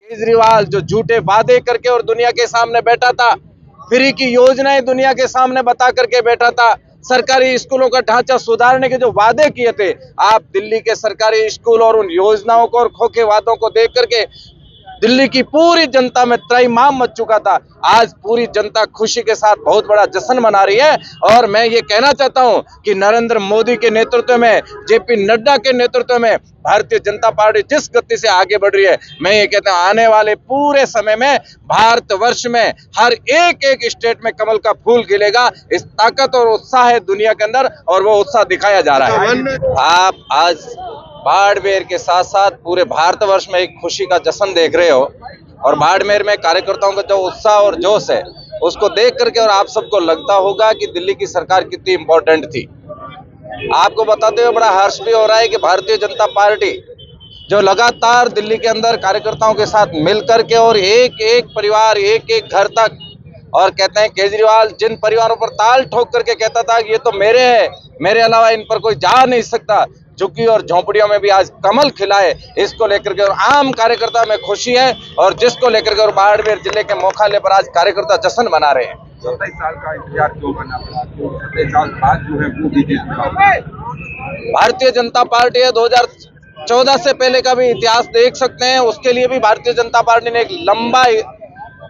केजरीवाल जो झूठे वादे करके और दुनिया के सामने बैठा था, फ्री की योजनाएं दुनिया के सामने बता करके बैठा था, सरकारी स्कूलों का ढांचा सुधारने के जो वादे किए थे, आप दिल्ली के सरकारी स्कूल और उन योजनाओं को और खोखे वादों को देख करके दिल्ली की पूरी जनता में त्रैमाम मच चुका था। आज पूरी जनता खुशी के साथ बहुत बड़ा जश्न मना रही है और मैं ये कहना चाहता हूं कि नरेंद्र मोदी के नेतृत्व में, जेपी नड्डा के नेतृत्व में भारतीय जनता पार्टी जिस गति से आगे बढ़ रही है, मैं ये कहता हूं आने वाले पूरे समय में भारतवर्ष में हर एक स्टेट में कमल का फूल खिलेगा। इस ताकत और उत्साह है दुनिया के अंदर और वो उत्साह दिखाया जा रहा है। आप आज बाड़मेर के साथ साथ पूरे भारतवर्ष में एक खुशी का जश्न देख रहे हो और बाड़मेर में कार्यकर्ताओं का जो उत्साह और जोश है उसको देख करके और आप सबको लगता होगा कि दिल्ली की सरकार कितनी इंपॉर्टेंट थी। आपको बताते हुए बड़ा हर्ष भी हो रहा है कि भारतीय जनता पार्टी जो लगातार दिल्ली के अंदर कार्यकर्ताओं के साथ मिल करके और एक परिवार एक घर तक, और कहते हैं केजरीवाल जिन परिवारों पर ताल ठोक करके कहता था कि ये तो मेरे हैं, मेरे अलावा इन पर कोई जा नहीं सकता, झुग्गी और झोंपड़ियों में भी आज कमल खिला है। इसको लेकर के और आम कार्यकर्ता में खुशी है और जिसको लेकर के और बाड़मेर जिले के मुख्यालय पर आज कार्यकर्ता जश्न मना रहे हैं। 27 साल का इंतजार क्यों करना पड़ा? 27 साल बाद जो है वो भी भारतीय जनता पार्टी है 2014 से पहले का भी इतिहास देख सकते हैं। उसके लिए भी भारतीय जनता पार्टी ने एक लंबा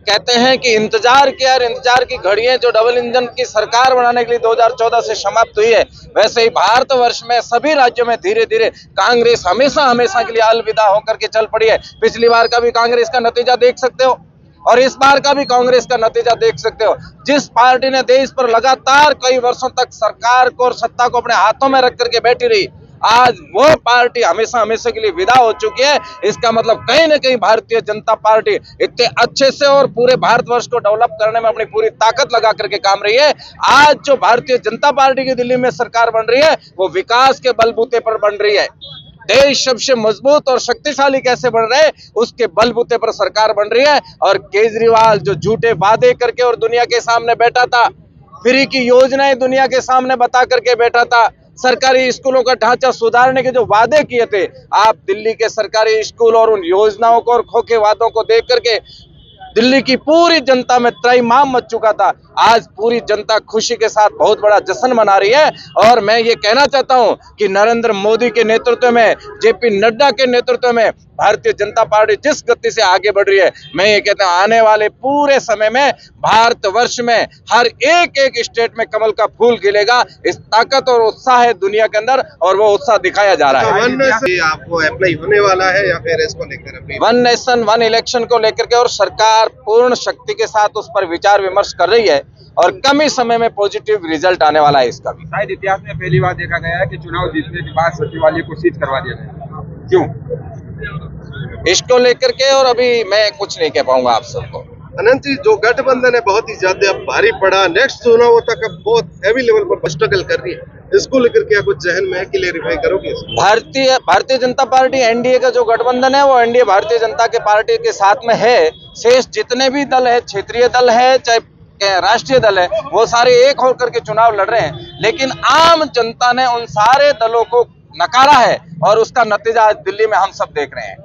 कहते हैं कि इंतजार किया और इंतजार की घड़ियां जो डबल इंजन की सरकार बनाने के लिए 2014 से समाप्त हुई है, वैसे ही भारतवर्ष में सभी राज्यों में धीरे धीरे कांग्रेस हमेशा के लिए अलविदा होकर के चल पड़ी है। पिछली बार का भी कांग्रेस का नतीजा देख सकते हो और इस बार का भी कांग्रेस का नतीजा देख सकते हो। जिस पार्टी ने देश पर लगातार कई वर्षों तक सरकार को और सत्ता को अपने हाथों में रख करके बैठी रही, आज वो पार्टी हमेशा के लिए विदा हो चुकी है। इसका मतलब कहीं ना कहीं भारतीय जनता पार्टी इतने अच्छे से और पूरे भारतवर्ष को डेवलप करने में अपनी पूरी ताकत लगा करके काम रही है। आज जो भारतीय जनता पार्टी की दिल्ली में सरकार बन रही है वो विकास के बलबूते पर बन रही है। देश सबसे मजबूत और शक्तिशाली कैसे बन रहे उसके बलबूते पर सरकार बन रही है। और केजरीवाल जो झूठे वादे करके और दुनिया के सामने बैठा था, फ्री की योजनाएं दुनिया के सामने बता करके बैठा था, सरकारी स्कूलों का ढांचा सुधारने के जो वादे किए थे, आप दिल्ली के सरकारी स्कूल और उन योजनाओं को और खोखे वादों को देख करके दिल्ली की पूरी जनता में त्रैमाम मच चुका था। आज पूरी जनता खुशी के साथ बहुत बड़ा जश्न मना रही है और मैं ये कहना चाहता हूं कि नरेंद्र मोदी के नेतृत्व में, जेपी नड्डा के नेतृत्व में भारतीय जनता पार्टी जिस गति से आगे बढ़ रही है, मैं ये कहता हूं आने वाले पूरे समय में भारतवर्ष में हर एक स्टेट में कमल का फूल खिलेगा। इस ताकत और उत्साह है दुनिया के अंदर और वो उत्साह दिखाया जा रहा है। आपको अप्लाई होने वाला है या फिर इसको लेकर अभी वन नेशन वन इलेक्शन को लेकर के और सरकार पूर्ण शक्ति के साथ उस पर विचार विमर्श कर रही है और कम ही समय में पॉजिटिव रिजल्ट आने वाला है। इसका भी शायद इतिहास में पहली बार देखा गया है कि चुनाव जीतने के बाद सचिवालय को सीज करवा दिया गया। क्यों? इसको लेकर के और अभी मैं कुछ नहीं कह पाऊंगा आप सबको। अनंत जी, जो गठबंधन है बहुत ही ज्यादा भारी पड़ा, नेक्स्ट चुनावों तक अब बहुत हैवी लेवल पर स्ट्रगल कर रही है, इसको लेकर क्या कुछ जहन में है, क्लियरिफाई करोगे? भारतीय जनता पार्टी एनडीए का जो गठबंधन है वो एनडीए भारतीय जनता के पार्टी के साथ में है। शेष जितने भी दल है, क्षेत्रीय दल है चाहे राष्ट्रीय दल है, वो सारे एक होकर के चुनाव लड़ रहे हैं, लेकिन आम जनता ने उन सारे दलों को नकारा है और उसका नतीजा आज दिल्ली में हम सब देख रहे हैं।